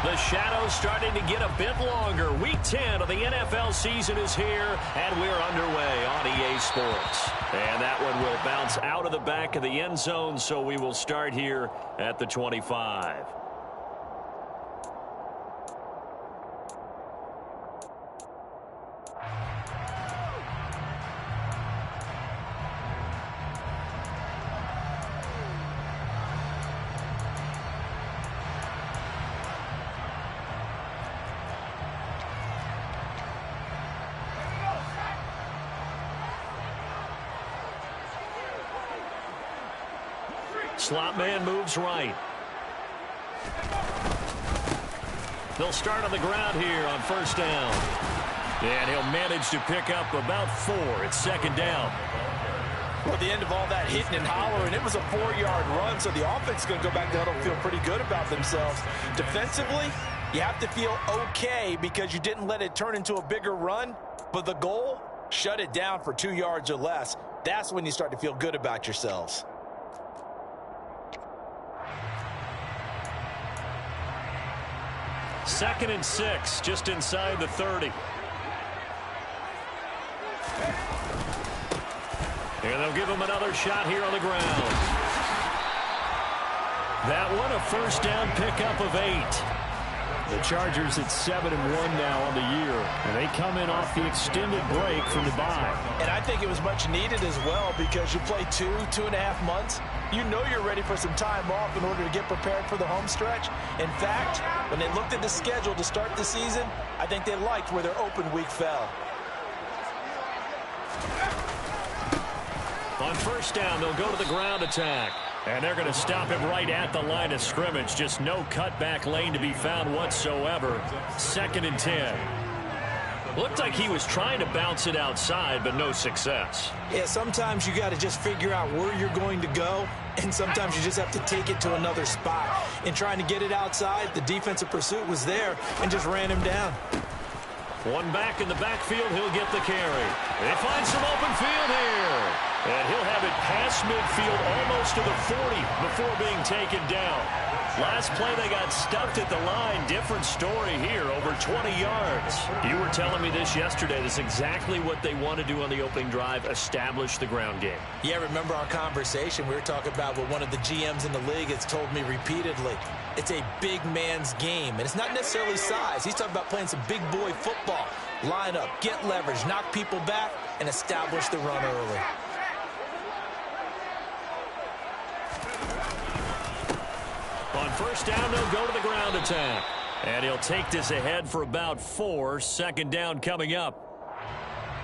The shadow's starting to get a bit longer. Week 10 of the NFL season is here, and we're underway on EA Sports. And that one will bounce out of the back of the end zone, so we will start here at the 25. Slot man moves right. They'll start on the ground here on first down. And he'll manage to pick up about 4. It's second down. Well, at the end of all that hitting and hollering, it was a 4-yard run, so the offense is going to go back to huddle and feel pretty good about themselves. Defensively, you have to feel okay because you didn't let it turn into a bigger run, but the goal, shut it down for 2 yards or less. That's when you start to feel good about yourselves. Second and 6, just inside the 30. And they'll give him another shot here on the ground. That one, a first down pickup of 8. The Chargers at 7-1 now on the year, and they come in off the extended break from the bye. And I think it was much needed as well because you play 2.5 months. You know you're ready for some time off in order to get prepared for the home stretch. In fact, when they looked at the schedule to start the season, I think they liked where their open week fell. On first down, they'll go to the ground attack. And they're going to stop him right at the line of scrimmage. Just no cutback lane to be found whatsoever. Second and 10. Looked like he was trying to bounce it outside, but no success. Yeah, sometimes you got to just figure out where you're going to go, and sometimes you just have to take it to another spot. In trying to get it outside, the defensive pursuit was there and just ran him down. One back in the backfield, he'll get the carry. They find some open field here. And he'll have it past midfield almost to the 40 before being taken down. Last play, they got stuffed at the line. Different story here, over 20 yards. You were telling me this yesterday. This is exactly what they want to do on the opening drive, establish the ground game. Yeah, remember our conversation. We were talking about what one of the GMs in the league has told me repeatedly. It's a big man's game, and it's not necessarily size. He's talking about playing some big boy football. Line up, get leverage, knock people back, and establish the run early. On first down, they'll go to the ground attack. And he'll take this ahead for about 4. Second down coming up.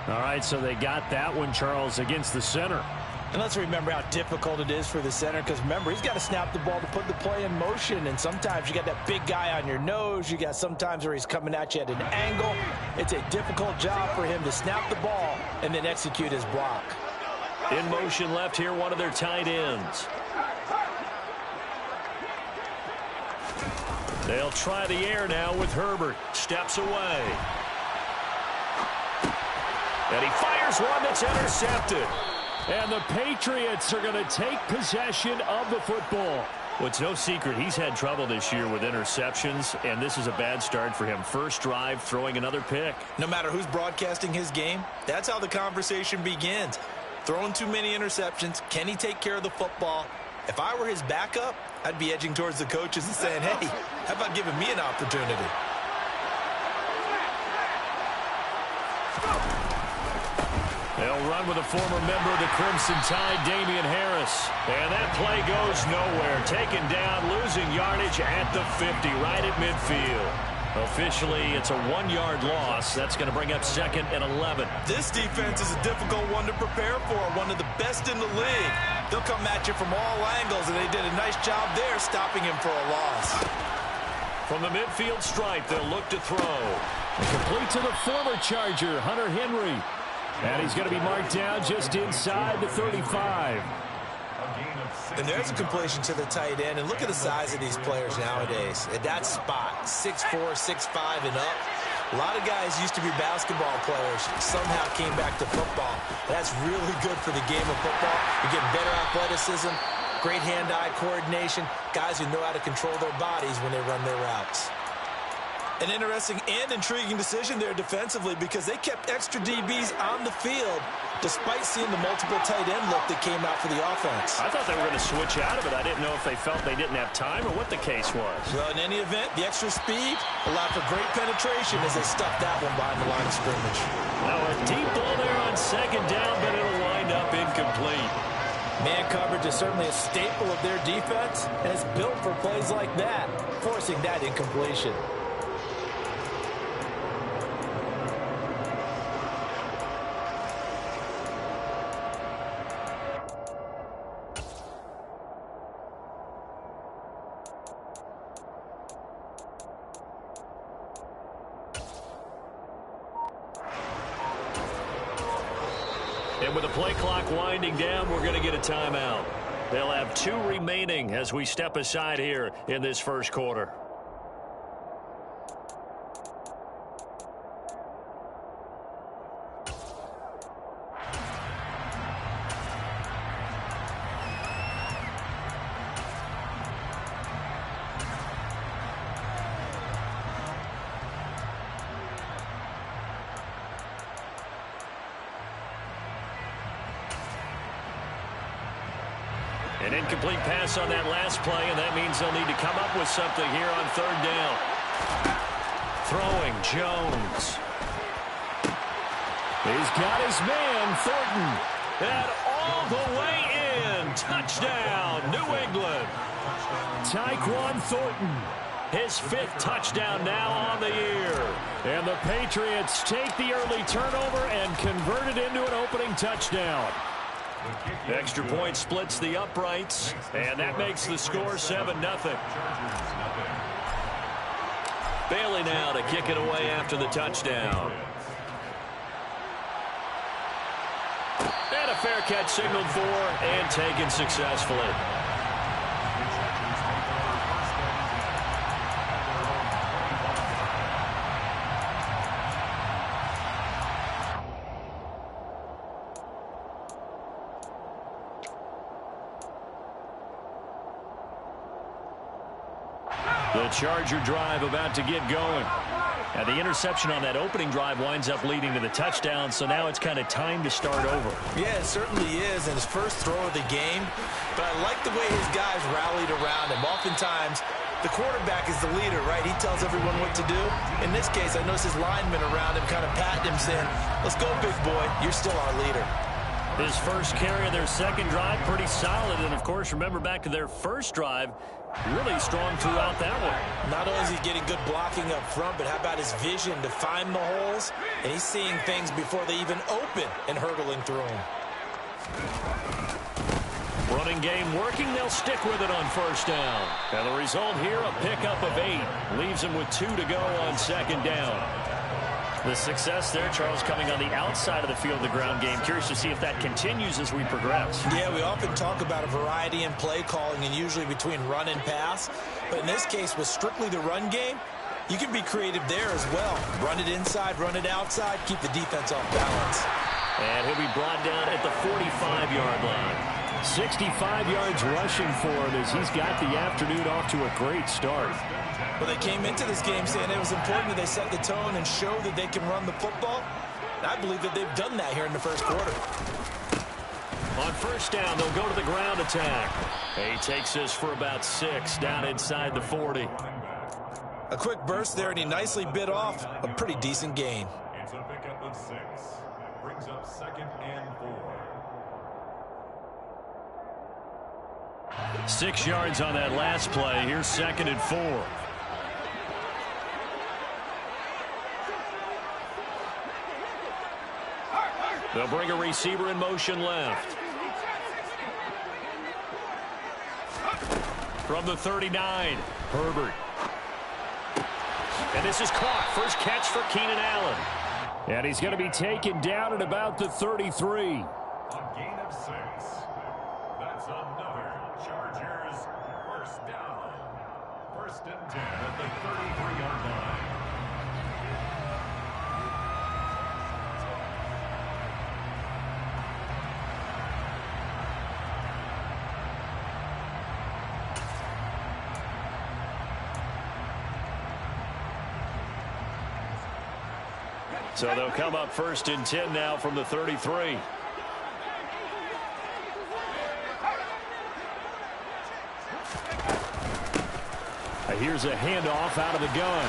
All right, so they got that one, Charles, against the center. And let's remember how difficult it is for the center, because remember, he's got to snap the ball to put the play in motion, and sometimes you got that big guy on your nose. You got sometimes where he's coming at you at an angle. It's a difficult job for him to snap the ball and then execute his block. In motion left here, one of their tight ends. They'll try the air now with Herbert. Steps away. And he fires one that's intercepted. And the Patriots are going to take possession of the football. Well, it's no secret he's had trouble this year with interceptions, and this is a bad start for him. First drive, throwing another pick. No matter who's broadcasting his game, that's how the conversation begins. Throwing too many interceptions. Can he take care of the football? If I were his backup, I'd be edging towards the coaches and saying, hey, how about giving me an opportunity? They'll run with a former member of the Crimson Tide, Damian Harris. And that play goes nowhere. Taken down, losing yardage at the 50, right at midfield. Officially, it's a 1-yard loss. That's going to bring up second and 11. This defense is a difficult one to prepare for, one of the best in the league. They'll come at you from all angles, and they did a nice job there stopping him for a loss. From the midfield stripe, they'll look to throw. Complete to the former Charger, Hunter Henry. And he's going to be marked down just inside the 35. And there's a completion to the tight end. And look at the size of these players nowadays. At that spot, 6'4", 6'5", and up. A lot of guys used to be basketball players, somehow came back to football. That's really good for the game of football. You get better athleticism, great hand-eye coordination, guys who know how to control their bodies when they run their routes. An interesting and intriguing decision there defensively because they kept extra DBs on the field despite seeing the multiple tight end look that came out for the offense. I thought they were going to switch out of it. I didn't know if they felt they didn't have time or what the case was. Well, in any event, the extra speed allowed for great penetration as they stuffed that one behind the line of scrimmage. Now a deep ball there on second down, but it'll wind up incomplete. Man coverage is certainly a staple of their defense and is built for plays like that, forcing that incompletion. And with the play clock winding down, we're going to get a timeout. They'll have 2 remaining as we step aside here in this first quarter. An incomplete pass on that last play, and that means they'll need to come up with something here on third down. Throwing, Jones. He's got his man, Thornton. And all the way in. Touchdown, New England. Tyquan Thornton. His 5th touchdown now on the year. And the Patriots take the early turnover and convert it into an opening touchdown. Extra point splits the uprights, and that makes the score 7-0. Bailey now to kick it away after the touchdown. And a fair catch signaled for and taken successfully. The Charger drive about to get going. Now the interception on that opening drive winds up leading to the touchdown, so now it's kind of time to start over. Yeah, it certainly is, and his first throw of the game. But I like the way his guys rallied around him. Oftentimes, the quarterback is the leader, right? He tells everyone what to do. In this case, I noticed his linemen around him kind of patting him, saying, "Let's go, big boy. You're still our leader." His first carry of their second drive, pretty solid. And, of course, remember back to their first drive, really strong throughout that one. Not only is he getting good blocking up front, but how about his vision to find the holes? And he's seeing things before they even open and hurdling through them. Running game working. They'll stick with it on first down. And the result here, a pickup of 8. Leaves them with 2 to go on second down. The success there, Charles, coming on the outside of the field, the ground game. Curious to see if that continues as we progress. Yeah, we often talk about a variety in play calling and usually between run and pass. But in this case, with strictly the run game, you can be creative there as well. Run it inside, run it outside, keep the defense off balance. And he'll be brought down at the 45-yard line. 65 yards rushing for him as he's got the afternoon off to a great start. Well, they came into this game saying it was important that they set the tone and show that they can run the football. And I believe that they've done that here in the first quarter. On first down, they'll go to the ground attack. He takes this for about 6 down inside the 40. A quick burst there, and he nicely bit off a pretty decent gain. It's a pickup of 6. Brings up 2nd and 4. 6 yards on that last play. Here's 2nd and 4. They'll bring a receiver in motion left. From the 39, Herbert. And this is caught. First catch for Keenan Allen. And he's going to be taken down at about the 33. A gain of 6. That's another Chargers first down. 1st and 10 at the 33-yard line. So they'll come up 1st and 10 now from the 33. Here's a handoff out of the gun.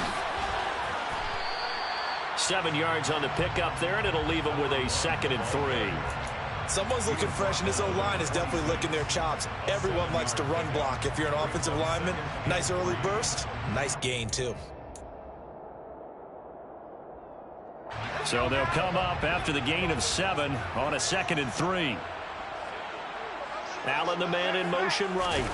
7 yards on the pickup there, and it'll leave them with a 2nd and 3. Someone's looking fresh, and his O-line is definitely licking their chops. Everyone likes to run block. If you're an offensive lineman, nice early burst, nice gain, too. So they'll come up after the gain of 7 on a 2nd and 3. Allen, the man in motion right.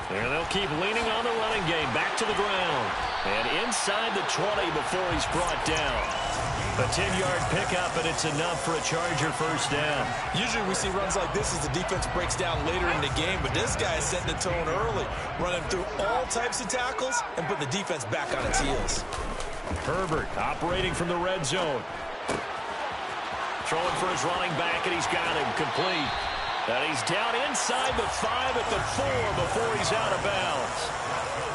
And they'll keep leaning on the running game. Back to the ground. And inside the 20 before he's brought down. A 10-yard pickup, and it's enough for a Charger 1st down. Usually we see runs like this as the defense breaks down later in the game, but this guy is setting the tone early, running through all types of tackles and put the defense back on its heels. Herbert operating from the red zone. Throwing for his running back, and he's got him complete. And he's down inside the 5 at the 4 before he's out of bounds.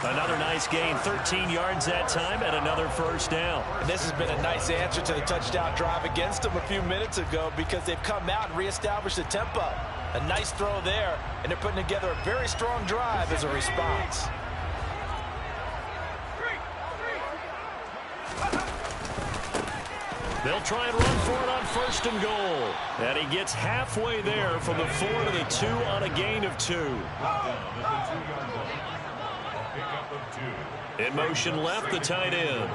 Another nice gain, 13 yards that time, and another 1st down. And this has been a nice answer to the touchdown drive against them a few minutes ago because they've come out and reestablished the tempo. A nice throw there, and they're putting together a very strong drive as a response. They'll try and run for it on 1st and goal. And he gets halfway there from the 4 to the 2 on a gain of 2. In motion left, the tight end.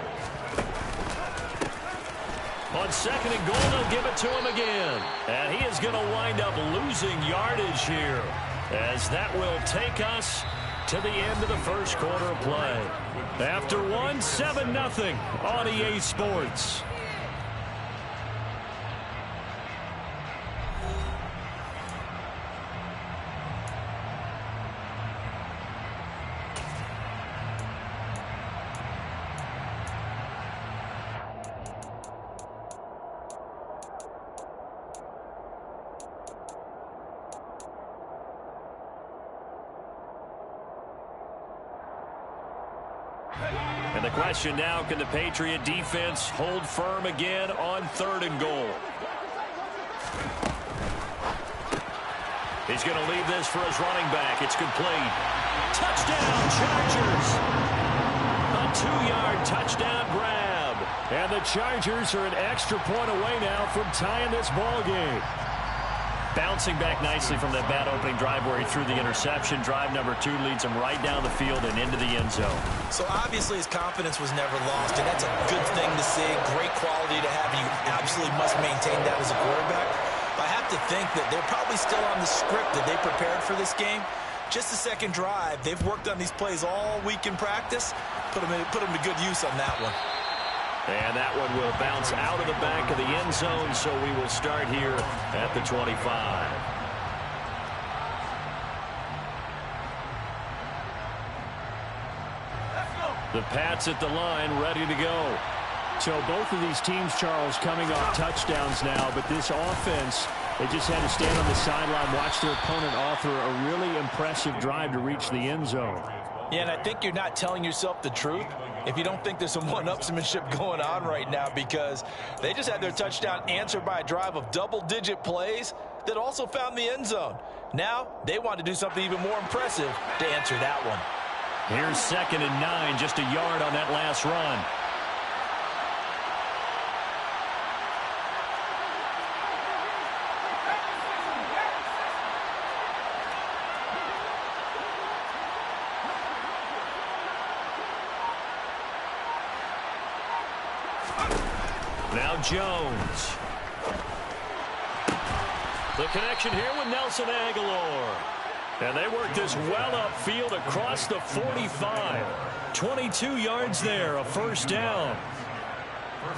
On 2nd and goal, they'll give it to him again. And he is going to wind up losing yardage here, as that will take us to the end of the 1st quarter of play. After one, 7-0 on EA Sports. And the question now, can the Patriot defense hold firm again on 3rd and goal? He's going to leave this for his running back. It's complete. Touchdown, Chargers! A 2-yard touchdown grab. And the Chargers are an extra point away now from tying this ball game. Bouncing back nicely from that bad opening drive where he threw the interception. Drive number 2 leads him right down the field and into the end zone. So obviously his confidence was never lost, and that's a good thing to see. Great quality to have, and you absolutely must maintain that as a quarterback. I have to think that they're probably still on the script that they prepared for this game. Just the 2nd drive. They've worked on these plays all week in practice. Put them to good use on that one. And that one will bounce out of the back of the end zone, so we will start here at the 25. The Pats at the line, ready to go. So both of these teams, Charles, coming off touchdowns now, but this offense, they just had to stand on the sideline, watch their opponent author a really impressive drive to reach the end zone. Yeah, and I think you're not telling yourself the truth if you don't think there's some one-upsmanship going on right now, because they just had their touchdown answered by a drive of double-digit plays that also found the end zone. Now they want to do something even more impressive to answer that one. Here's 2nd and 9, just a yard on that last run. Now Jones. The connection here with Nelson Aguilar. And they work this well upfield across the 45. 22 yards there, a 1st down.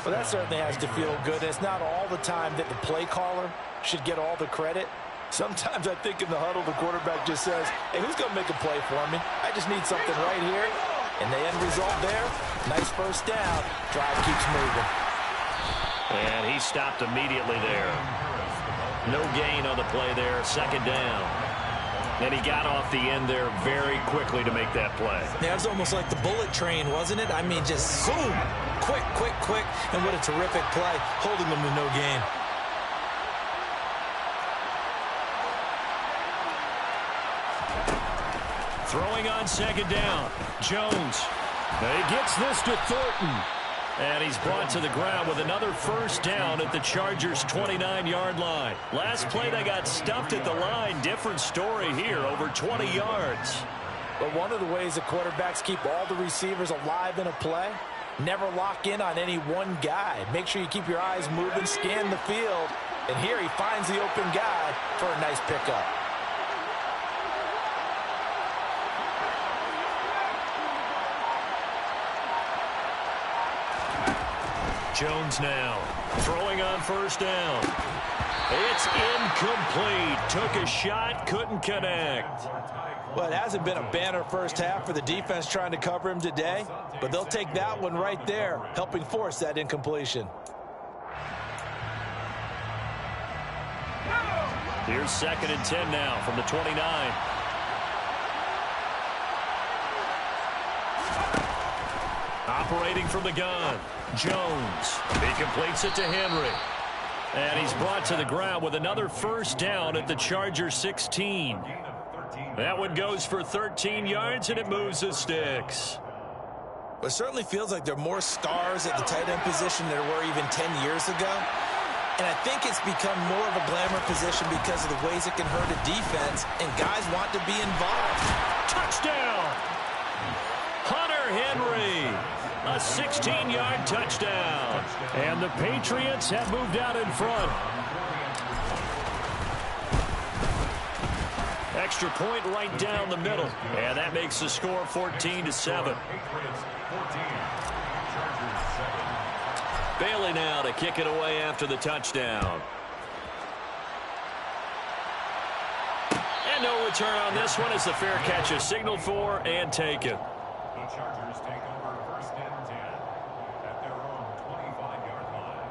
Well, that certainly has to feel good. It's not all the time that the play caller should get all the credit. Sometimes I think in the huddle, the quarterback just says, hey, who's going to make a play for me? I just need something right here. And the end result there, nice 1st down. Drive keeps moving. And he stopped immediately there. No gain on the play there, 2nd down. And he got off the end there very quickly to make that play. Yeah, it was almost like the bullet train, wasn't it? I mean, just zoom, quick, quick, quick. And what a terrific play, holding them to no gain. Throwing on second down. Jones. He gets this to Thornton. And he's brought to the ground with another first down at the Chargers' 29-yard line. Last play, they got stuffed at the line. Different story here, over 20 yards. But one of the ways that quarterbacks keep all the receivers alive in a play, never lock in on any one guy. Make sure you keep your eyes moving, scan the field. And here he finds the open guy for a nice pickup. Jones now throwing on first down. It's incomplete. Took a shot, couldn't connect. Well, it hasn't been a banner first half for the defense trying to cover him today, but they'll take that one right there, helping force that incompletion. Here's 2nd and 10 now from the 29. Operating from the gun, Jones. He completes it to Henry. And he's brought to the ground with another first down at the Chargers' 16. That one goes for 13 yards, and it moves the sticks. It certainly feels like there are more stars at the tight end position than there were even 10 years ago. And I think it's become more of a glamour position because of the ways it can hurt a defense, and guys want to be involved. Touchdown! Hunter Henry! A 16-yard touchdown. And the Patriots have moved out in front. Extra point right down the middle. And that makes the score 14-7. Bailey now to kick it away after the touchdown. And no return on this one as the fair catch is signaled for and taken. The Chargers take over 1st and 10 at their own 25-yard line.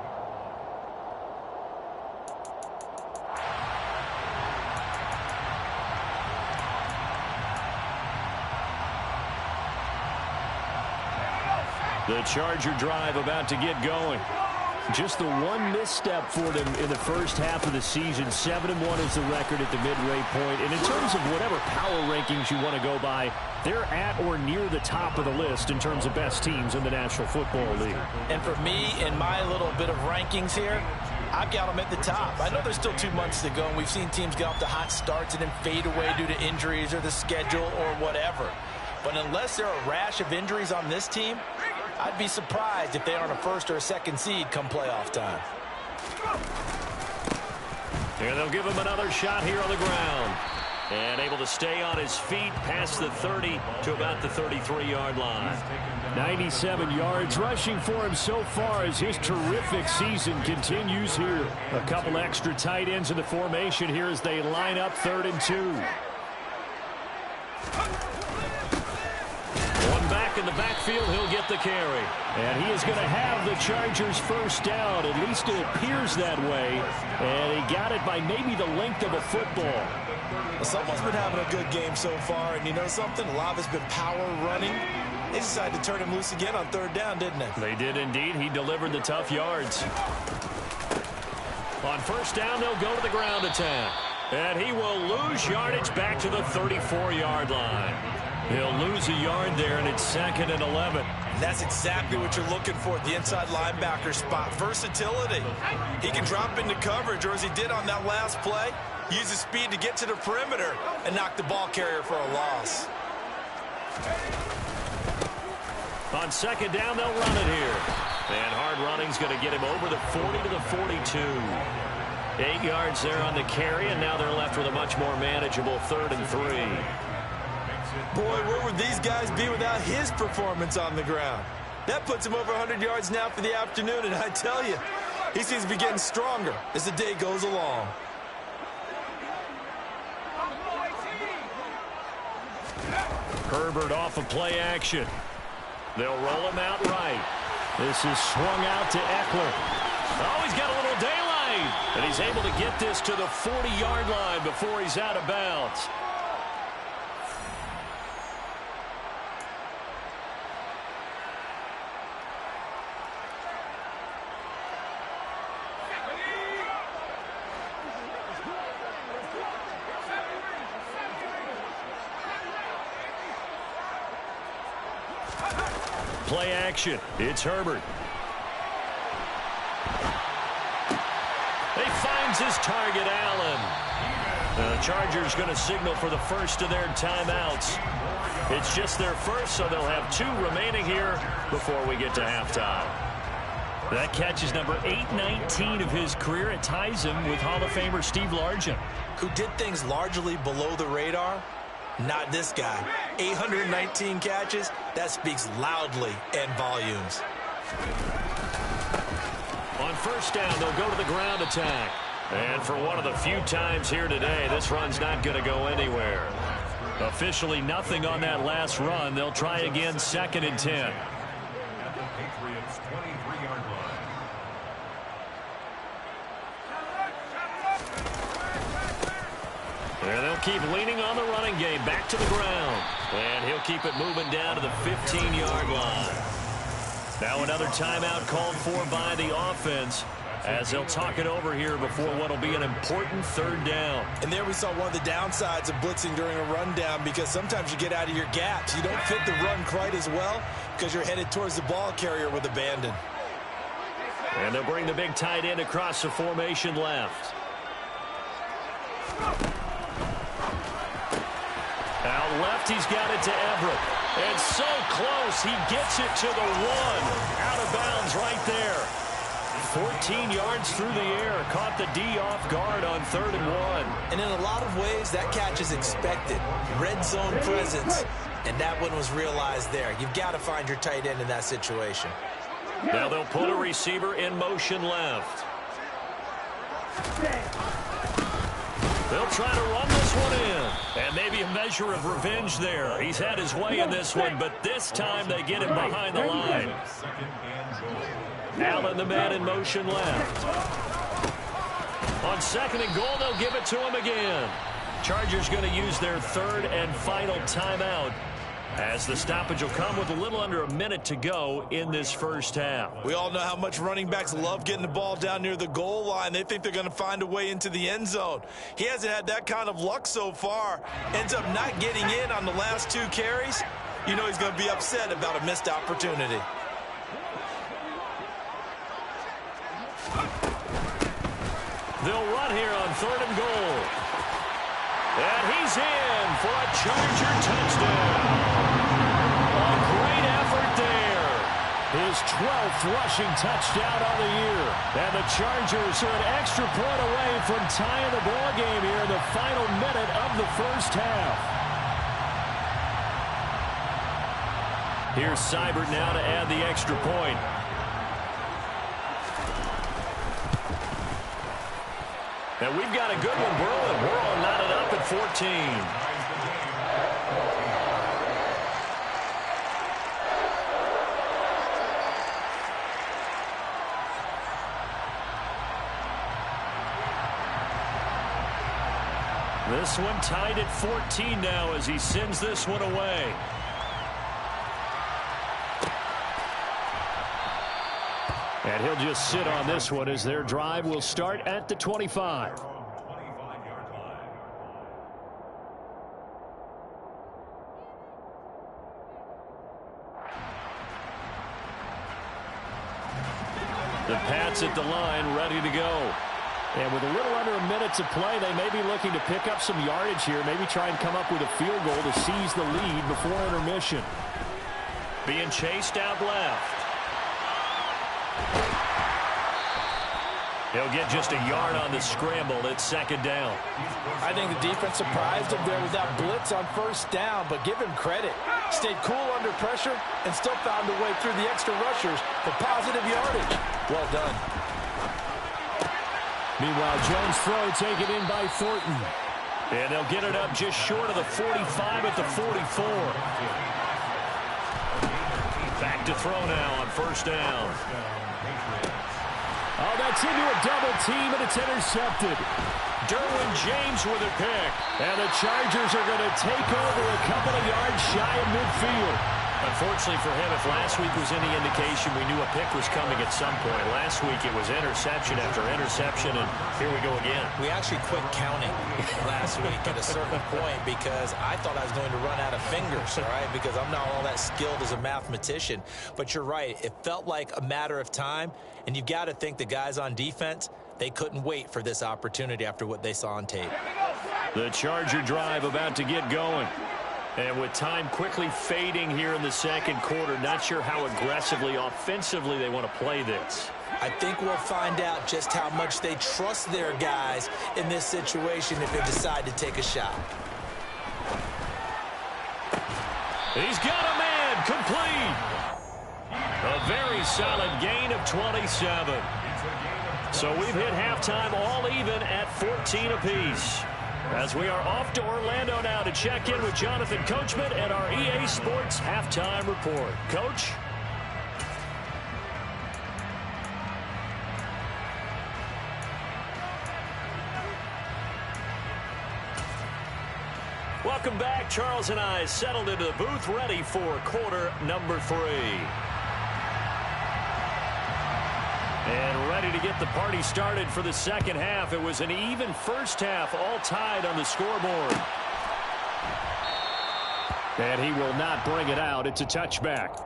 The Charger drive about to get going. Just the one misstep for them in the first half of the season. 7-1 is the record at the midway point. And in terms of whatever power rankings you want to go by, they're at or near the top of the list in terms of best teams in the National Football League. And for me, in my little bit of rankings here, I've got them at the top. I know there's still 2 months to go, and we've seen teams get off to hot starts and then fade away due to injuries or the schedule or whatever. But unless there are a rash of injuries on this team, I'd be surprised if they aren't a 1st or a 2nd seed come playoff time. Here they'll give him another shot here on the ground. And able to stay on his feet past the 30 to about the 33-yard line. 97 yards rushing for him so far as his terrific season continues here. A couple extra tight ends in the formation here as they line up 3rd and 2. One back in the backfield, he'll get the carry. And he is going to have the Chargers first down. At least it appears that way. And he got it by maybe the length of a football. Well, someone's been having a good game so far, and you know something? A lot of it's been power running. They decided to turn him loose again on 3rd down, didn't they? They did indeed. He delivered the tough yards. On first down, they'll go to the ground attack. And he will lose yardage back to the 34-yard line. He'll lose a yard there, and it's 2nd and 11. That's exactly what you're looking for at the inside linebacker spot. Versatility. He can drop into coverage, or as he did on that last play, use his speed to get to the perimeter and knock the ball carrier for a loss. On 2nd down, they'll run it here. And hard running's going to get him over the 40 to the 42. 8 yards there on the carry, and now they're left with a much more manageable 3rd and 3. Boy, where would these guys be without his performance on the ground? That puts him over 100 yards now for the afternoon, and I tell you, he seems to be getting stronger as the day goes along. Herbert off of play action. They'll roll him out right. This is swung out to Eckler. Oh, he's got a little daylight. And he's able to get this to the 40-yard line before he's out of bounds. Play action. It's Herbert. He finds his target, Allen. The Chargers going to signal for the first of their timeouts. It's just their first, so they'll have 2 remaining here before we get to halftime. That catch is number 819 of his career. It ties him with Hall of Famer Steve Largent, who did things largely below the radar. Not this guy. 819 catches, that speaks loudly in volumes. On first down, they'll go to the ground attack. And for one of the few times here today, this run's not going to go anywhere. Officially nothing on that last run. They'll try again, 2nd and 10. At the Patriots' 23-yard line. And they'll keep leaning on the running game. Back to the ground. And he'll keep it moving down to the 15-yard line. Now another timeout called for by the offense, as they'll talk it over here before what will be an important 3rd down. And there we saw one of the downsides of blitzing during a rundown, because sometimes you get out of your gaps. You don't fit the run quite as well because you're headed towards the ball carrier with abandon. And they'll bring the big tight end across the formation left. Out left, he's got it to Everett. And so close, he gets it to the 1. Out of bounds right there. 14 yards through the air. Caught the D off guard on 3rd and 1. And in a lot of ways, that catch is expected. Red zone presence, and that one was realized there. You've got to find your tight end in that situation. Now they'll put a receiver in motion left. They'll try to run this one in. And maybe a measure of revenge there. He's had his way in this one, but this time they get him behind the line. Allen, the man in motion left. On 2nd and goal, they'll give it to him again. Chargers going to use their 3rd and final timeout, as the stoppage will come with a little under a minute to go in this first half. We all know how much running backs love getting the ball down near the goal line. They think they're going to find a way into the end zone. He hasn't had that kind of luck so far. Ends up not getting in on the last 2 carries. You know he's going to be upset about a missed opportunity. They'll run here on 3rd and goal. And he's in for a Charger touchdown. A great effort there. His 12th rushing touchdown on the year. And the Chargers are an extra point away from tying the ball game here in the final minute of the first half. Here's Seibert now to add the extra point. And we've got a good one brewing. We're all knotted up at 14. This one tied at 14 now as he sends this one away. And he'll just sit on this one as their drive will start at the 25. The Pats at the line, ready to go. And with a little under a minute to play, they may be looking to pick up some yardage here, maybe try and come up with a field goal to seize the lead before intermission. Being chased out left. He'll get just a yard on the scramble. It's 2nd down. I think the defense surprised him there with that blitz on 1st down, but give him credit. Stayed cool under pressure and still found a way through the extra rushers for positive yardage. Well done. Meanwhile, Jones' throw taken in by Thornton. And they'll get it up just short of the 45 at the 44. Back to throw now on 1st down. Oh, that's into a double team, and it's intercepted. Derwin James with a pick. And the Chargers are going to take over a couple of yards shy of midfield. Unfortunately for him, if last week was any indication, we knew a pick was coming at some point. Last week it was interception after interception, and here we go again. We actually quit counting last week at a certain point because I thought I was going to run out of fingers, all right, because I'm not all that skilled as a mathematician. But you're right. It felt like a matter of time, and you've got to think the guys on defense, they couldn't wait for this opportunity after what they saw on tape. The Charger drive about to get going. And with time quickly fading here in the second quarter, not sure how aggressively, offensively they want to play this. I think we'll find out just how much they trust their guys in this situation if they decide to take a shot. He's got a man complete. A very solid gain of 27. So we've hit halftime all even at 14 apiece. As we are off to Orlando now to check in with Jonathan Coachman and our EA Sports Halftime Report. Coach? Welcome back. Charles and I settled into the booth, ready for quarter number 3. And ready to get the party started for the second half. It was an even first half, all tied on the scoreboard. And he will not bring it out. It's a touchback.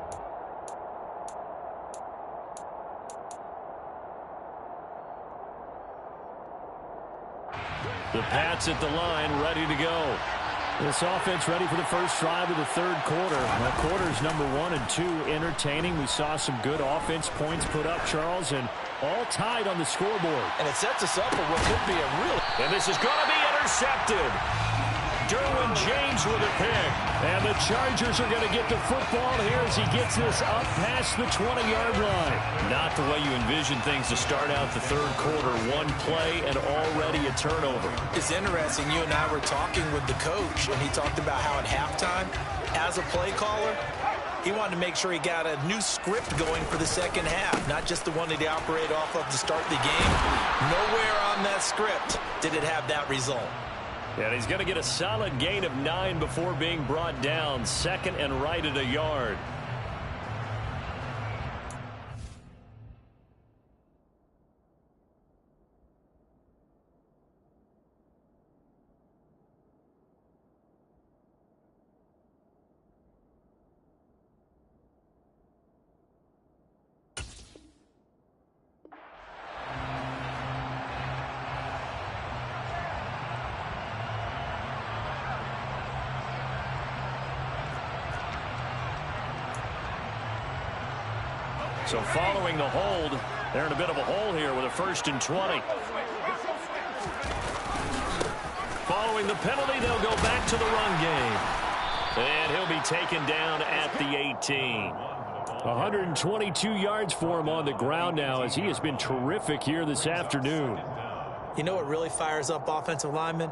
The Pats at the line, ready to go. This offense ready for the first drive of the third quarter. Quarters number 1 and 2 entertaining. We saw some good offense points put up, Charles, and all tied on the scoreboard. And it sets us up for what could be a real... And this is going to be intercepted. Derwin James with a pick. And the Chargers are going to get the football here as he gets this up past the 20-yard line. Not the way you envision things to start out the third quarter. One play and already a turnover. It's interesting. You and I were talking with the coach, and he talked about how at halftime, as a play caller, he wanted to make sure he got a new script going for the second half, not just the one that he operated off of to start the game. Nowhere on that script did it have that result. And he's going to get a solid gain of 9 before being brought down. Second and right at a yard. So following the hold, they're in a bit of a hole here with a 1st and 20. Following the penalty, they'll go back to the run game. And he'll be taken down at the 18. 122 yards for him on the ground now as he has been terrific here this afternoon. You know what really fires up offensive linemen?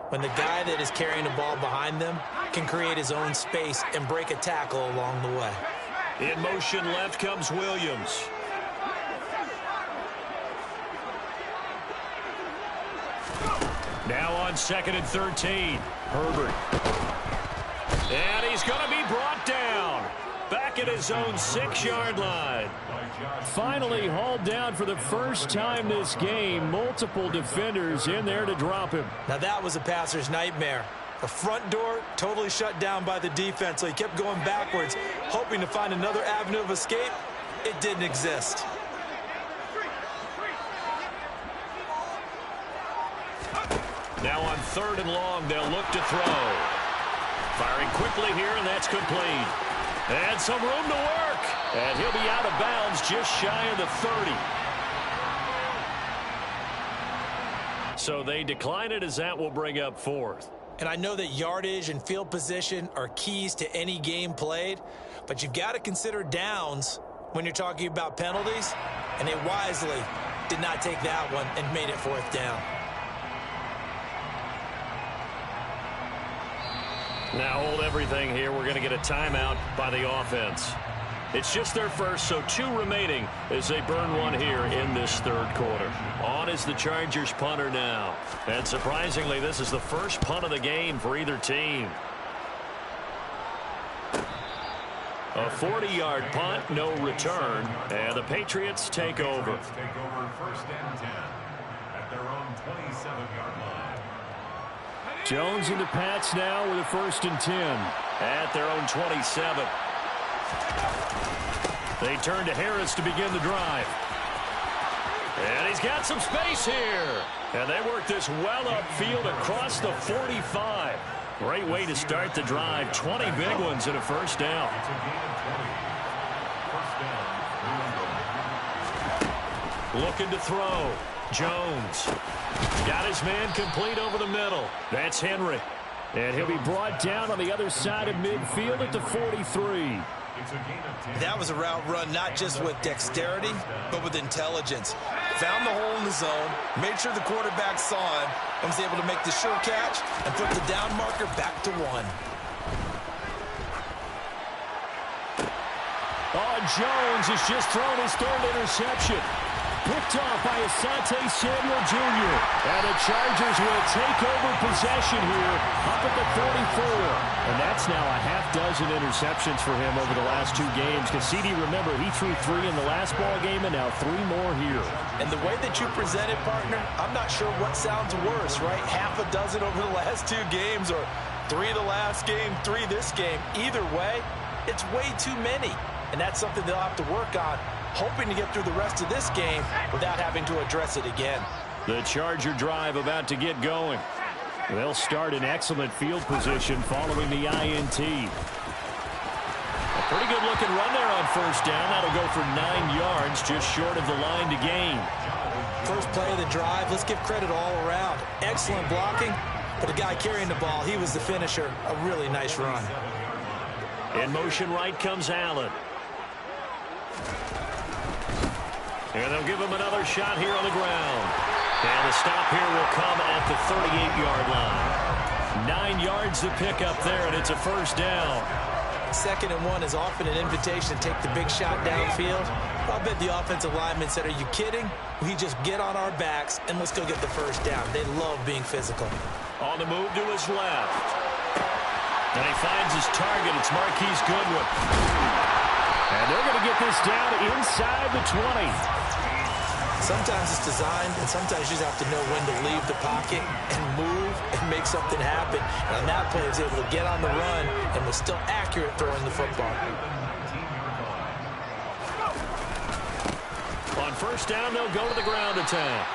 When the guy that is carrying the ball behind them can create his own space and break a tackle along the way. In motion left comes Williams. Now on 2nd and 13. Herbert. And he's going to be brought down. Back at his own 6-yard line. Finally hauled down for the first time this game. Multiple defenders in there to drop him. Now that was a passer's nightmare. The front door totally shut down by the defense, so he kept going backwards, hoping to find another avenue of escape. It didn't exist. Now on 3rd and long, they'll look to throw. Firing quickly here, and that's complete. And some room to work. And he'll be out of bounds just shy of the 30. So they decline it as that will bring up 4th. And I know that yardage and field position are keys to any game played, but you've got to consider downs when you're talking about penalties, and they wisely did not take that one and made it 4th down. Now hold everything here. We're going to get a timeout by the offense. It's just their first, so 2 remaining as they burn one here in this third quarter. On is the Chargers punter now. And surprisingly, this is the first punt of the game for either team. A 40-yard punt, no return, and the Patriots take over. Take over first and 10 at their own 27-yard line. Jones and the Pats now with a first and 10. At their own 27. They turn to Harris to begin the drive. And he's got some space here. And they work this well upfield across the 45. Great way to start the drive. 20 big ones and a first down. It's a gain of 20. First down, New England. Looking to throw. Jones. Got his man complete over the middle. That's Henry. And he'll be brought down on the other side of midfield at the 43. It's a gain of 10. That was a route run not just with dexterity, but with intelligence. Found the hole in the zone, made sure the quarterback saw him, and was able to make the sure catch and put the down marker back to 1. Oh, Jones has just thrown his third interception. Picked off by Asante Samuel Jr. And the Chargers will take over possession here up at the 44. And that's now a half dozen interceptions for him over the last 2 games. Because CD, remember, he threw 3 in the last ball game and now 3 more here. And the way that you present it, partner, I'm not sure what sounds worse, right? Half a dozen over the last 2 games or 3 the last game, 3 this game. Either way, it's way too many. And that's something they'll have to work on, hoping to get through the rest of this game without having to address it again. The Charger drive about to get going. They'll start in excellent field position following the INT. A pretty good looking run there on first down. That'll go for 9 yards, just short of the line to gain. First play of the drive, let's give credit all around. Excellent blocking, but the guy carrying the ball, he was the finisher. A really nice run. In motion right comes Allen. And they'll give him another shot here on the ground. And the stop here will come at the 38-yard line. 9 yards to pick up there, and it's a first down. 2nd and 1 is often an invitation to take the big shot downfield. I bet the offensive lineman said, are you kidding? We just get on our backs and let's go get the first down. They love being physical. On the move to his left. And he finds his target. It's Marquise Goodwin. And they're going to get this down inside the 20. Sometimes it's designed, and sometimes you just have to know when to leave the pocket and move and make something happen. And on that play, he was able to get on the run and was still accurate throwing the football. On first down, they'll go to the ground attack.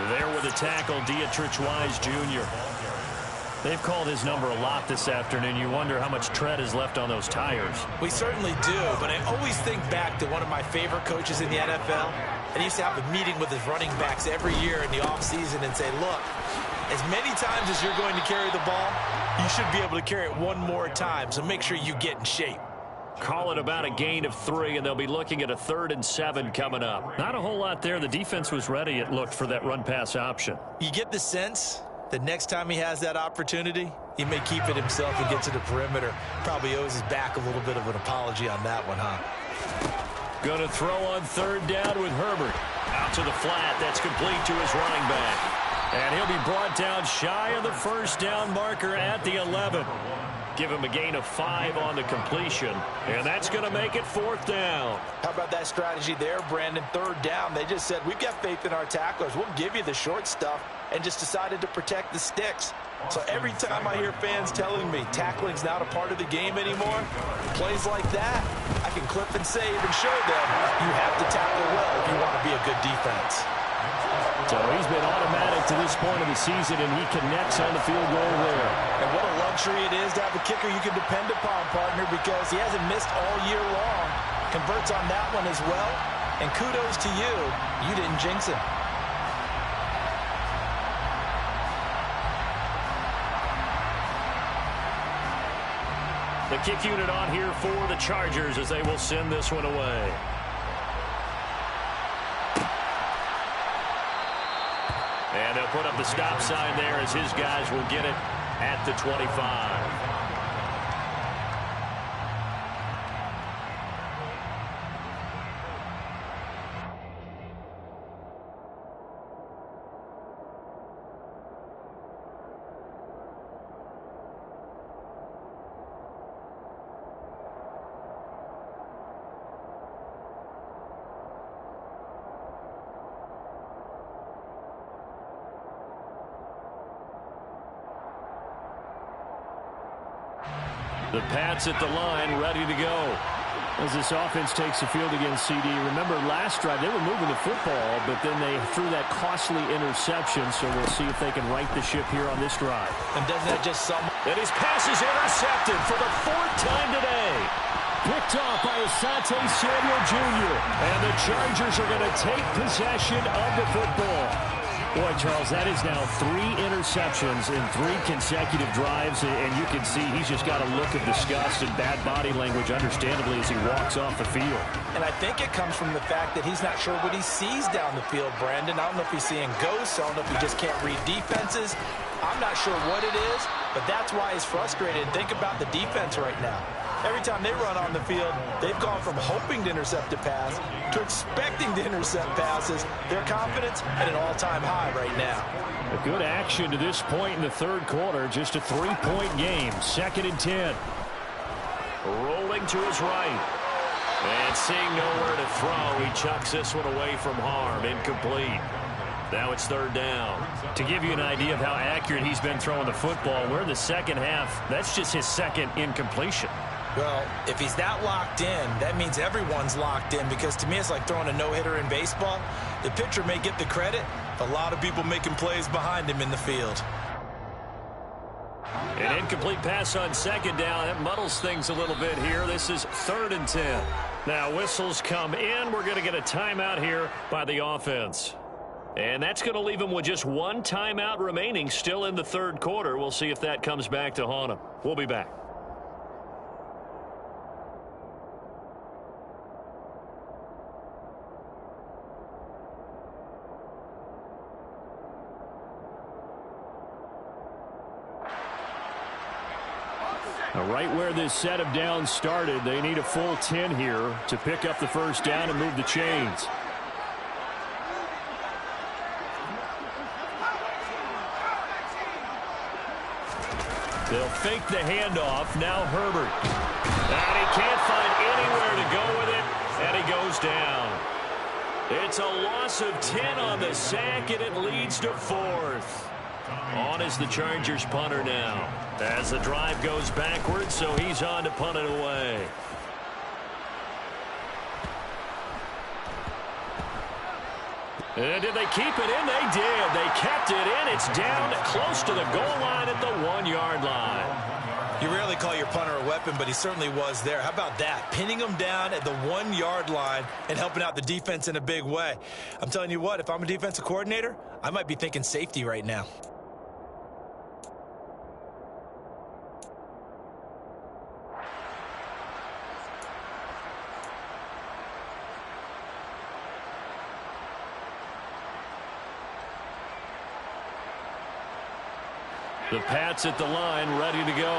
There with the tackle, Dietrich Wise Jr. They've called his number a lot this afternoon. You wonder how much tread is left on those tires. We certainly do, but I always think back to one of my favorite coaches in the NFL. And he used to have a meeting with his running backs every year in the offseason and say, look, as many times as you're going to carry the ball, you should be able to carry it one more time, so make sure you get in shape. Call it about a gain of 3, and they'll be looking at a 3rd and 7 coming up. Not a whole lot there. The defense was ready, it looked, for that run-pass option. You get the sense that next time he has that opportunity, he may keep it himself and get to the perimeter. Probably owes his back a little bit of an apology on that one, huh? Going to throw on 3rd down with Herbert. Out to the flat. That's complete to his running back. And he'll be brought down shy of the first down marker at the 11. Give him a gain of 5 on the completion. And that's going to make it 4th down. How about that strategy there, Brandon? 3rd down. They just said, we've got faith in our tacklers. We'll give you the short stuff, and just decided to protect the sticks. So every time I hear fans telling me tackling's not a part of the game anymore, plays like that, I can clip and save and show them you have to tackle well if you want to be a good defense. So he's been automatic to this point of the season, and he connects on the field goal there. And what a luxury it is to have a kicker you can depend upon, partner, because he hasn't missed all year long. Converts on that one as well. And kudos to you. You didn't jinx him. The kick unit on here for the Chargers as they will send this one away. And they'll put up the stop sign there as his guys will get it at the 25. The Pats at the line, ready to go. As this offense takes the field against CD, remember last drive they were moving the football, but then they threw that costly interception, so we'll see if they can right the ship here on this drive. And doesn't that just sum up? And his pass is intercepted for the 4th time today. Picked off by Asante Samuel Jr. And the Chargers are going to take possession of the football. Boy, Charles, that is now 3 interceptions in 3 consecutive drives, and you can see he's just got a look of disgust and bad body language, understandably, as he walks off the field. And I think it comes from the fact that he's not sure what he sees down the field, Brandon. I don't know if he's seeing ghosts. I don't know if he just can't read defenses. I'm not sure what it is, but that's why he's frustrated. Think about the defense right now. Every time they run on the field, they've gone from hoping to intercept a pass to expecting to intercept passes. Their confidence at an all-time high right now. A good action to this point in the 3rd quarter. Just a 3-point game. 2nd and 10. Rolling to his right. And seeing nowhere to throw, he chucks this one away from harm. Incomplete. Now it's 3rd down. To give you an idea of how accurate he's been throwing the football, we're in the 2nd half. That's just his 2nd incompletion. Well, if he's that locked in, that means everyone's locked in, because to me it's like throwing a no-hitter in baseball. The pitcher may get the credit, but a lot of people making plays behind him in the field. An incomplete pass on 2nd down. That muddles things a little bit here. This is 3rd and 10. Now whistles come in. We're going to get a timeout here by the offense. And that's going to leave him with just 1 timeout remaining still in the 3rd quarter. We'll see if that comes back to haunt him. We'll be back. Right where this set of downs started, they need a full 10 here to pick up the 1st down and move the chains. They'll fake the handoff. Now Herbert. And he can't find anywhere to go with it, and he goes down. It's a loss of 10 on the sack, and it leads to 4th. On is the Chargers punter now. As the drive goes backwards, so he's on to punt it away. And did they keep it in? They did. They kept it in. It's down close to the goal line at the 1-yard line. You rarely call your punter a weapon, but he certainly was there. How about that? Pinning him down at the 1-yard line and helping out the defense in a big way. I'm telling you what, if I'm a defensive coordinator, I might be thinking safety right now. The Pats at the line, ready to go.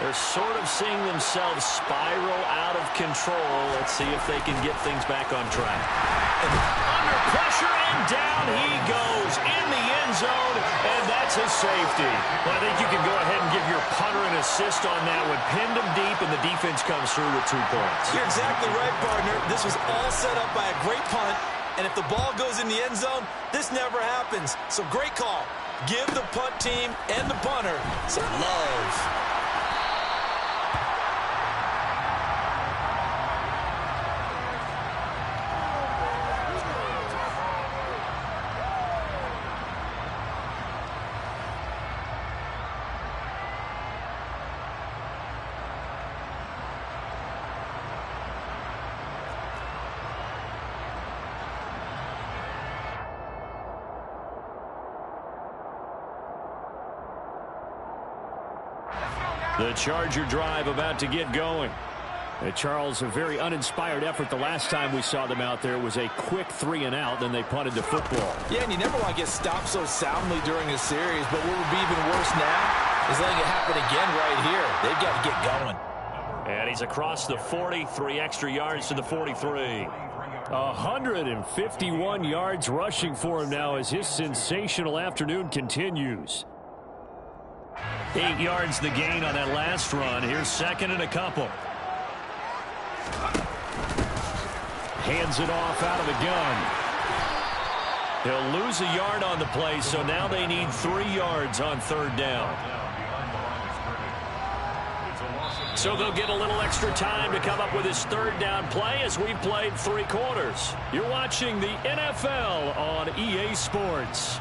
They're sort of seeing themselves spiral out of control. Let's see if they can get things back on track. And under pressure, and down he goes in the end zone, and that's his safety. Well, I think you can go ahead and give your punter an assist on that one. Pinned him deep, and the defense comes through with 2 points. You're exactly right, partner. This was all set up by a great punt, and if the ball goes in the end zone, this never happens. So great call. Give the punt team and the punter some love. The Charger drive about to get going. Charles, a very uninspired effort the last time we saw them out there. It was a quick 3-and-out, then they punted the football. Yeah, and you never want to get stopped so soundly during a series, but what would be even worse now is letting it happen again right here. They've got to get going. And he's across the 40, 3 extra yards to the 43. 151 yards rushing for him now as his sensational afternoon continues. 8 yards the gain on that last run. Here's 2nd and a couple. Hands it off out of the gun. He'll lose a yard on the play, so now they need 3 yards on 3rd down. It's a loss of So they'll get a little extra time to come up with his third down play as we've played 3 quarters. You're watching the NFL on EA Sports.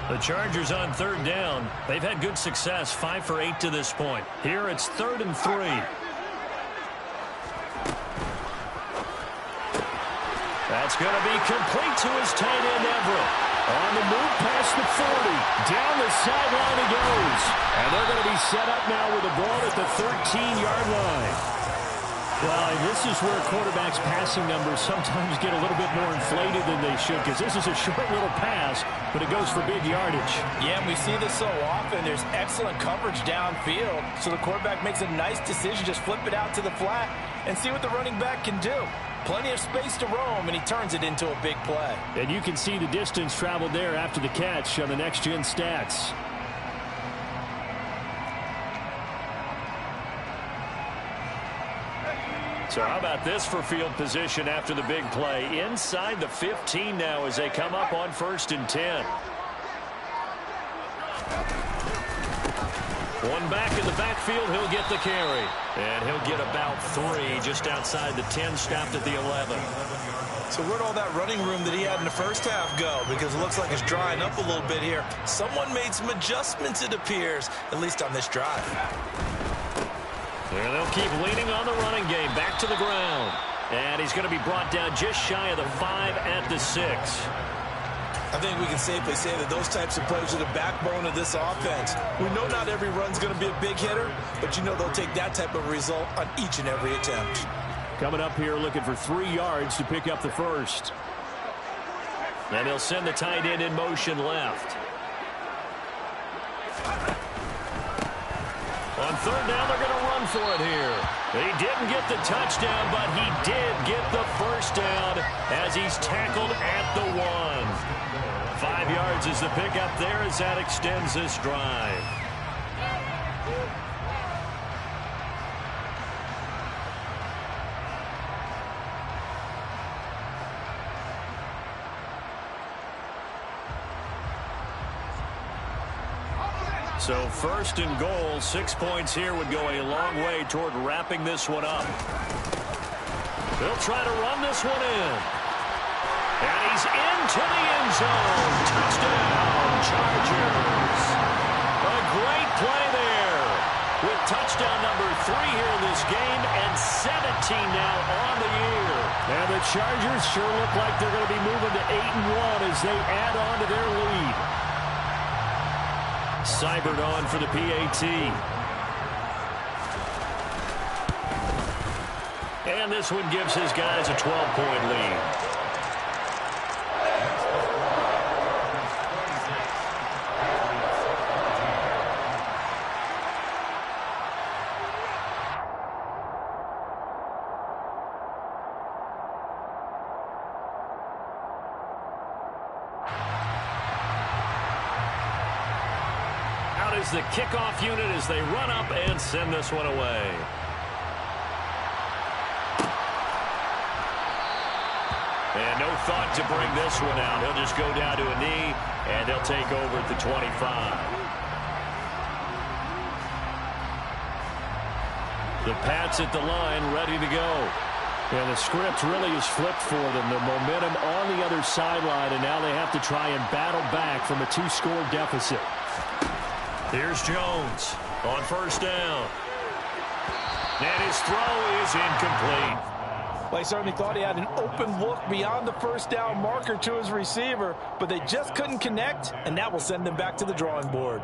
The Chargers on third down. They've had good success, 5 for 8 to this point. Here it's 3rd and 3. That's going to be complete to his tight end, Everett. On the move past the 40. Down the sideline he goes. And they're going to be set up now with the ball at the 13-yard line. Well, and this is where quarterbacks' passing numbers sometimes get a little bit more inflated than they should, because this is a short little pass, but it goes for big yardage. Yeah, and we see this so often. There's excellent coverage downfield, so the quarterback makes a nice decision. Just flip it out to the flat and see what the running back can do. Plenty of space to roam, and he turns it into a big play. And you can see the distance traveled there after the catch on the next-gen stats. So how about this for field position after the big play? Inside the 15 now as they come up on 1st and 10. One back in the backfield, he'll get the carry. And he'll get about 3 just outside the 10, stopped at the 11. So where'd all that running room that he had in the first half go? Because it looks like it's drying up a little bit here. Someone made some adjustments, it appears, at least on this drive. And they'll keep leaning on the running game. Back to the ground. And he's going to be brought down just shy of the 5 at the 6. I think we can safely say that those types of plays are the backbone of this offense. We know not every run's going to be a big hitter, but you know they'll take that type of result on each and every attempt. Coming up here looking for 3 yards to pick up the first. And he'll send the tight end in motion left. On 3rd down, they're going to run for it here. He didn't get the touchdown, but he did get the first down as he's tackled at the 1. 5 yards is the pickup there as that extends this drive. So 1st and goal, 6 points here would go a long way toward wrapping this one up. They'll try to run this one in. And he's into the end zone. Touchdown, Chargers. A great play there. With touchdown number 3 here in this game and 17 now on the year. And the Chargers sure look like they're going to be moving to 8-1 as they add on to their lead. Seibert on for the PAT. And this one gives his guys a 12-point lead. Is the kickoff unit as they run up and send this one away. And no thought to bring this one out. He'll just go down to a knee, and they'll take over at the 25. The Pats at the line, ready to go. And the script really is flipped for them. The momentum on the other sideline, and now they have to try and battle back from a 2-score deficit. Here's Jones on 1st down. And his throw is incomplete. Well, he certainly thought he had an open look beyond the 1st down marker to his receiver, but they just couldn't connect, and that will send them back to the drawing board.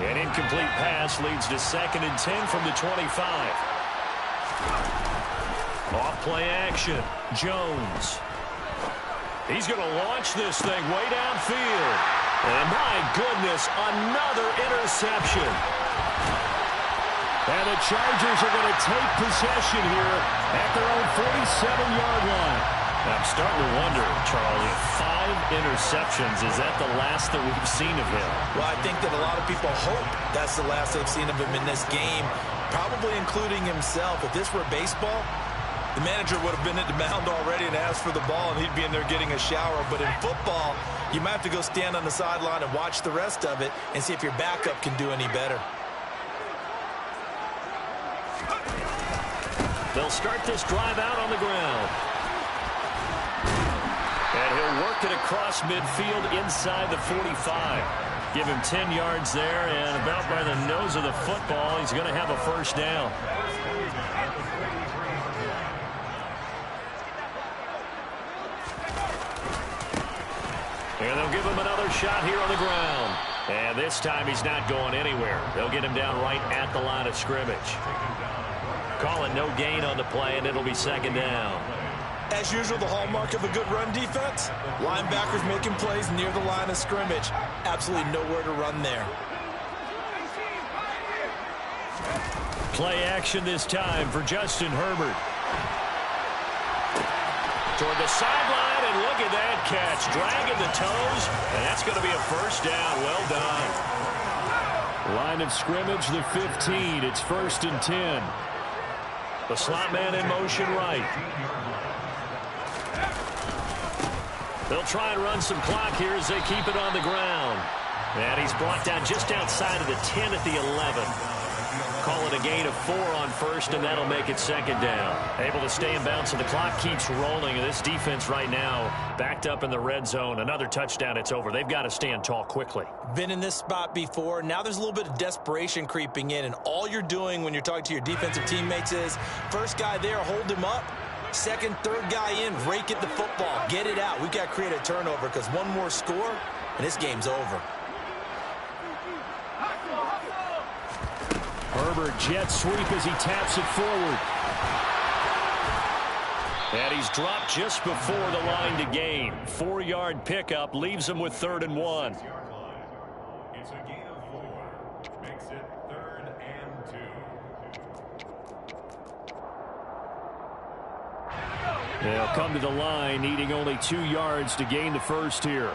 An incomplete pass leads to 2nd and 10 from the 25. Off play action. Jones. He's going to launch this thing way downfield. And my goodness, another interception. And the Chargers are going to take possession here at their own 47-yard line. I'm starting to wonder, Charlie, if 5 interceptions, is that the last that we've seen of him? Well, I think that a lot of people hope that's the last they've seen of him in this game, probably including himself. If this were baseball, the manager would have been at the mound already and asked for the ball, and he'd be in there getting a shower. But in football, you might have to go stand on the sideline and watch the rest of it and see if your backup can do any better. They'll start this drive out on the ground. And he'll work it across midfield inside the 45. Give him 10 yards there, and about by the nose of the football, he's going to have a first down. And they'll give him another shot here on the ground. And this time he's not going anywhere. They'll get him down right at the line of scrimmage. Call it no gain on the play, and it'll be second down. As usual, the hallmark of a good run defense, linebackers making plays near the line of scrimmage. Absolutely nowhere to run there. Play action this time for Justin Herbert. Toward the sideline, and look at that catch. Dragging the toes, and that's going to be a first down. Well done. Line of scrimmage, the 15. It's 1st and 10. The slot man in motion right. They'll try and run some clock here as they keep it on the ground. And he's brought down just outside of the 10 at the 11. Call it a gain of 4 on first, and that'll make it second down. Able to stay in bounds, so the clock keeps rolling. And this defense right now backed up in the red zone. Another touchdown, it's over. They've got to stand tall quickly. Been in this spot before. Now there's a little bit of desperation creeping in, and all you're doing when you're talking to your defensive teammates is first guy there, hold him up. Second, third guy in, rake at the football. Get it out. We've got to create a turnover because one more score, and this game's over. Herbert jet sweep as he taps it forward. And he's dropped just before the line to gain. 4-yard pickup leaves him with 3rd and 1. It's a gain of 4. Makes it 3rd and 2. They'll come to the line, needing only 2 yards to gain the first here.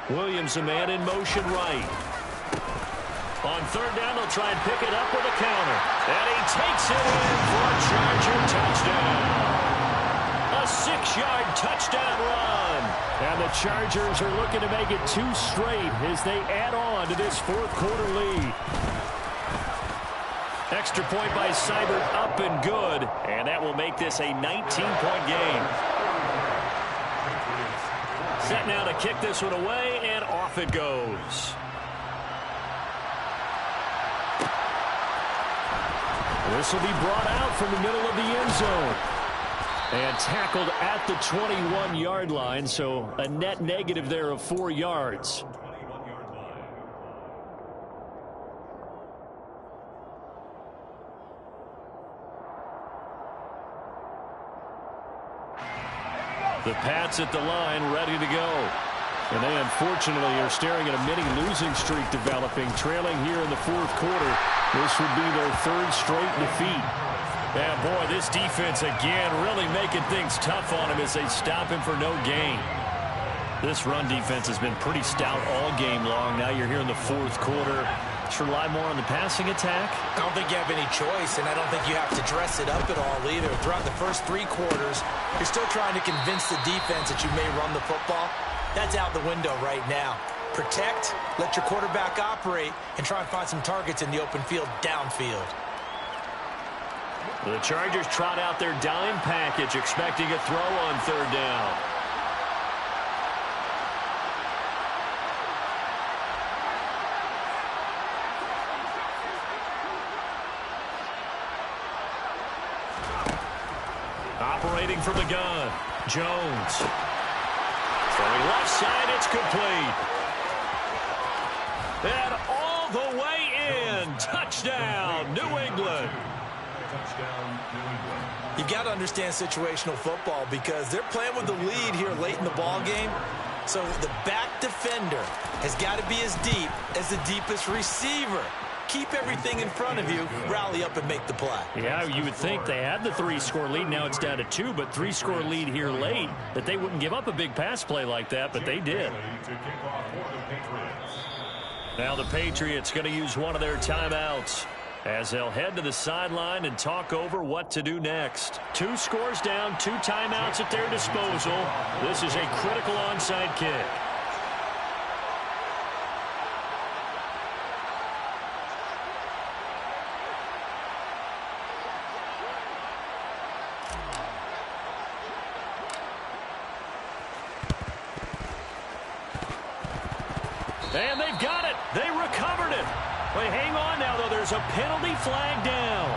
Williams, a man in motion right. On 3rd down, they'll try and pick it up with a counter. And he takes it in for a Charger touchdown. A 6-yard touchdown run. And the Chargers are looking to make it 2 straight as they add on to this 4th quarter lead. Extra point by Seibert, up and good. And that will make this a 19-point game. Set now to kick this one away, and off it goes. This will be brought out from the middle of the end zone. And tackled at the 21-yard line, so a net negative there of 4 yards. The Pats at the line, ready to go. And they unfortunately are staring at a mini losing streak developing, trailing here in the 4th quarter. This would be their 3rd straight defeat. Yeah, boy, this defense again really making things tough on him as they stop him for no gain. This run defense has been pretty stout all game long. Now you're here in the 4th quarter. Should rely more on the passing attack. I don't think you have any choice, and I don't think you have to dress it up at all either. Throughout the first 3 quarters, you're still trying to convince the defense that you may run the football. That's out the window right now. Protect, let your quarterback operate, and try and find some targets in the open field downfield. The Chargers trot out their dime package, expecting a throw on 3rd down. Operating from the gun, Jones. Throwing left side, it's complete. And all the way in. Touchdown, New England. Touchdown, New England. You've got to understand situational football because they're playing with the lead here late in the ball game. So the back defender has got to be as deep as the deepest receiver. Keep everything in front of you, rally up and make the play. Yeah, you would think they had the 3-score lead. Now it's down to 2, but 3-score lead here late, that they wouldn't give up a big pass play like that, but they did. Now the Patriots going to use one of their timeouts as they'll head to the sideline and talk over what to do next. 2 scores down, 2 timeouts at their disposal. This is a critical onside kick. And they've got it. They recovered it. Wait, hang on now, though. There's a penalty flag down.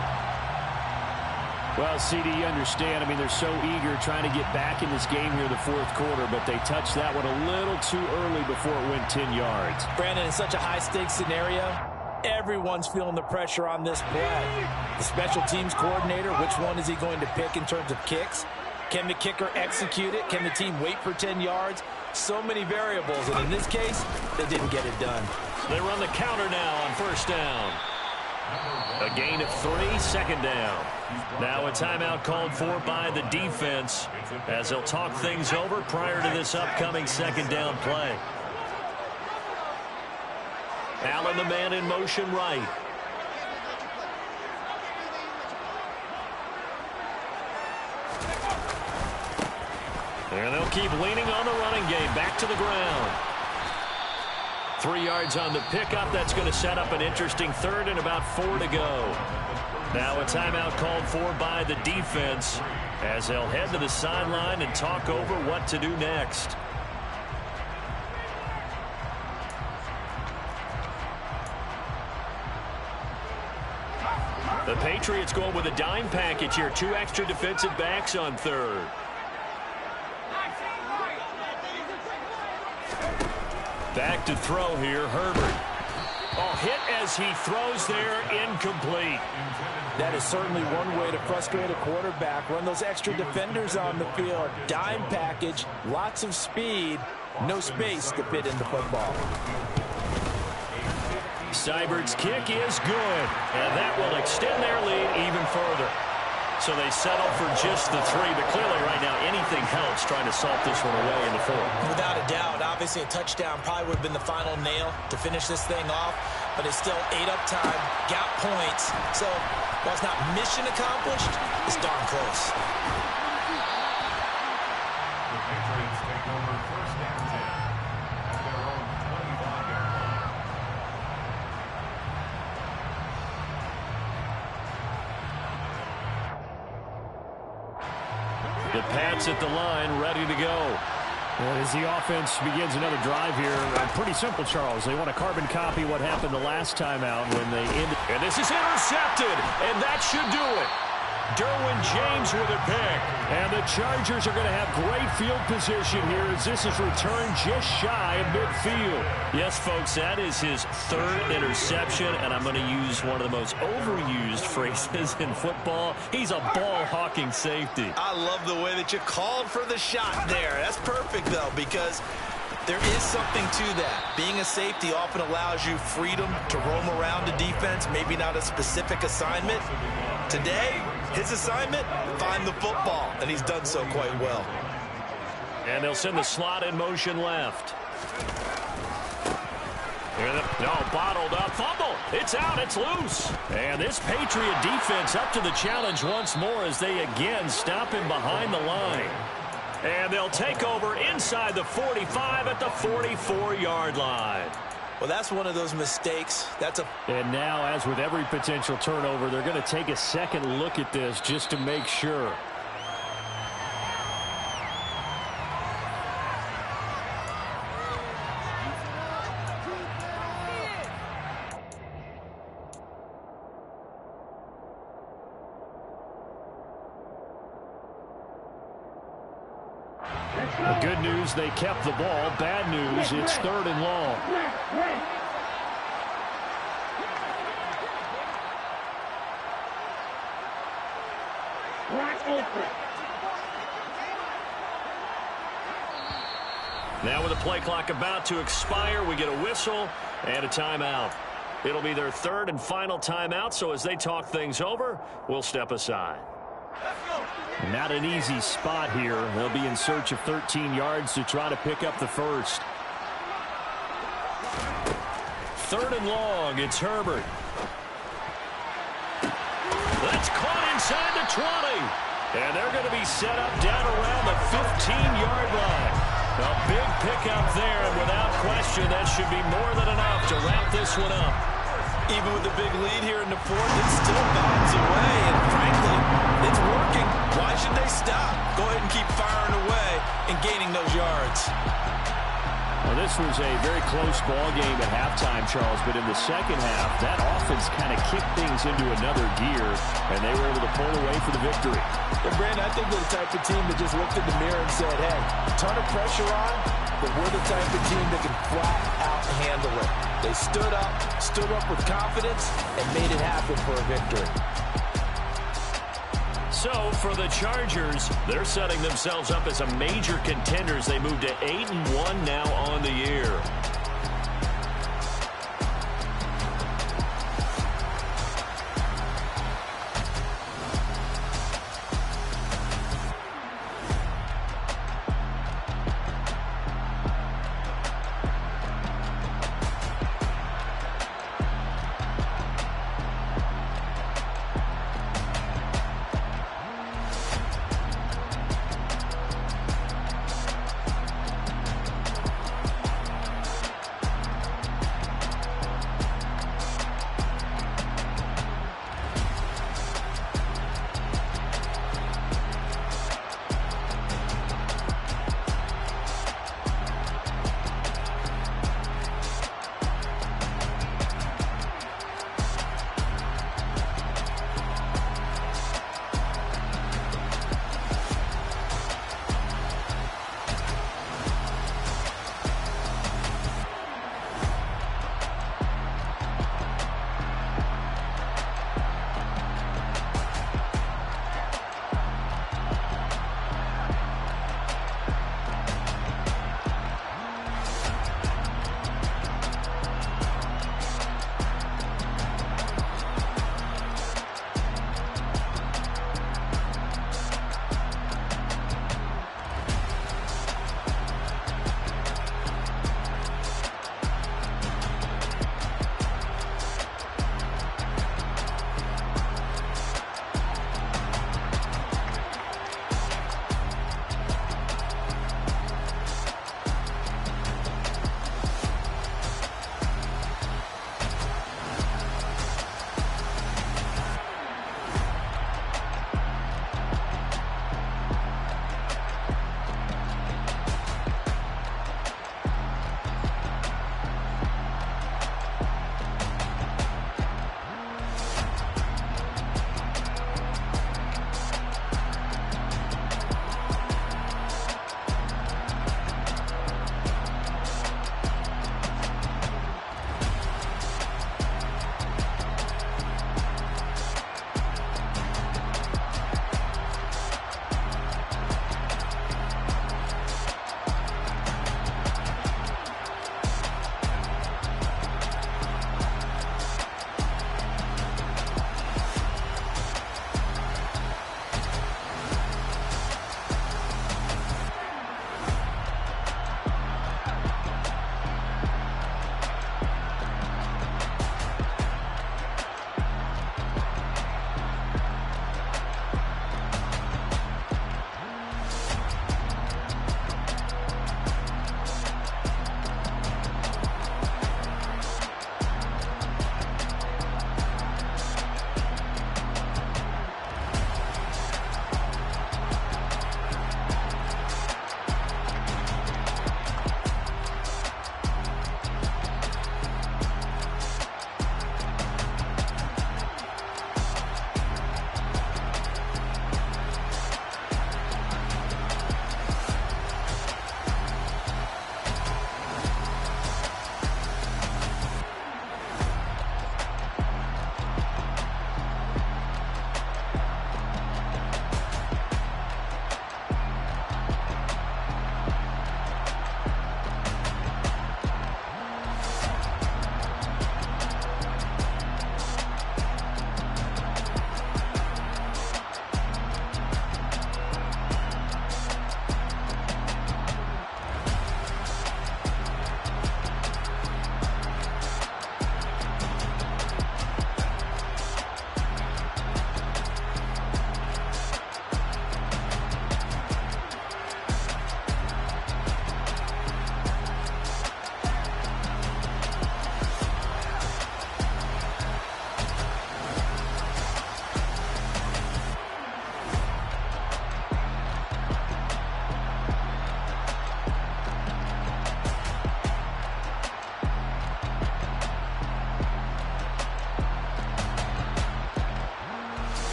Well, CD, you understand. I mean, they're so eager trying to get back in this game here in the 4th quarter, but they touched that one a little too early before it went 10 yards. Brandon, in such a high-stakes scenario, everyone's feeling the pressure on this play. The special teams coordinator, which one is he going to pick in terms of kicks? Can the kicker execute it? Can the team wait for 10 yards? So many variables, and in this case, they didn't get it done. They run the counter now on 1st down. A gain of 3, 2nd down. Now a timeout called for by the defense as they'll talk things over prior to this upcoming 2nd down play. Allen, the man in motion right. And they'll keep leaning on the running game. Back to the ground. 3 yards on the pickup. That's going to set up an interesting 3rd and about 4 to go. Now a timeout called for by the defense as they'll head to the sideline and talk over what to do next. The Patriots going with a dime package here. 2 extra defensive backs on 3rd. Back to throw here, Herbert. Oh, hit as he throws there, incomplete. That is certainly one way to frustrate a quarterback. Run those extra defenders on the field. Dime package, lots of speed, no space to fit into football. Seibert's kick is good, and that will extend their lead even further. So they settle for just the 3, but clearly right now anything helps trying to salt this one away in the 4th. Without a doubt, obviously a touchdown probably would have been the final nail to finish this thing off, but it's still 8 up time, got points. So while it's not mission accomplished, it's darn close. The Patriots take over 1st and 10 at their own 25-yard line. The Pats at the line, ready to go. And as the offense begins another drive here, pretty simple, Charles. They want to carbon copy what happened the last time out when they ended. And this is intercepted, and that should do it. Derwin James with a pick. And the Chargers are going to have great field position here as this is returned just shy of midfield. Yes, folks, that is his 3rd interception, and I'm going to use one of the most overused phrases in football. He's a ball-hawking safety. I love the way that you called for the shot there. That's perfect, though, because there is something to that. Being a safety often allows you freedom to roam around the defense, maybe not a specific assignment. Today, his assignment, find the football, and he's done so quite well. And they'll send the slot in motion left. No, bottled up, fumble. It's out, it's loose. And this Patriot defense up to the challenge once more as they again stop him behind the line. And they'll take over inside the 45 at the 44-yard line. Well, that's one of those mistakes. And now, as with every potential turnover, they're going to take a second look at this just to make sure. The good news, they kept the ball. Bad news, it's 3rd and long. Now with the play clock about to expire, we get a whistle and a timeout. It'll be their third and final timeout, so as they talk things over, we'll step aside. Not an easy spot here. They'll be in search of 13 yards to try to pick up the first. Third and long, it's Herbert. That's caught inside the 20. And they're going to be set up down around the 15-yard line. A big pickup there, and without question, that should be more than enough to wrap this one up. Even with the big lead here in the fourth, it still bounds away, and frankly, it's working. Why should they stop? Go ahead and keep firing away and gaining those yards. Well, this was a very close ball game at halftime, Charles, but in the second half, that offense kind of kicked things into another gear, and they were able to pull away for the victory. And Brandon, I think they're the type of team that just looked in the mirror and said, hey, ton of pressure on, but we're the type of team that can flat out handle it. They stood up with confidence, and made it happen for a victory. So for the Chargers, they're setting themselves up as a major contender as they move to 8-1 now on the year.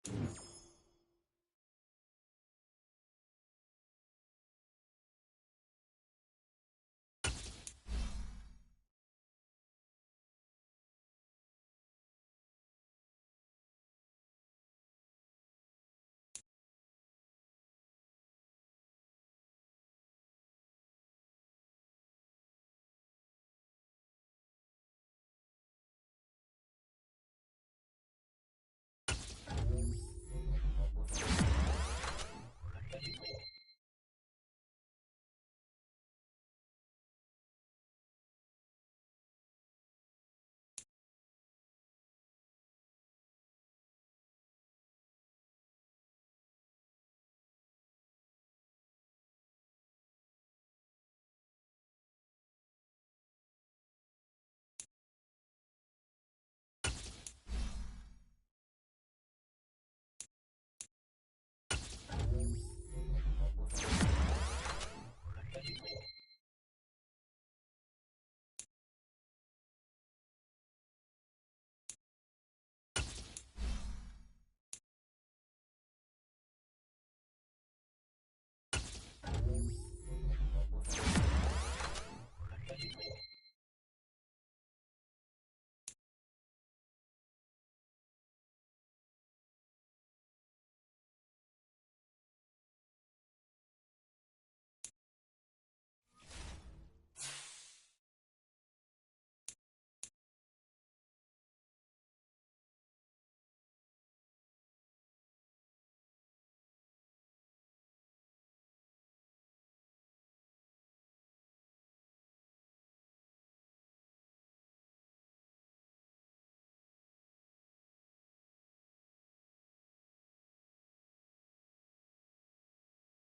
Chargers.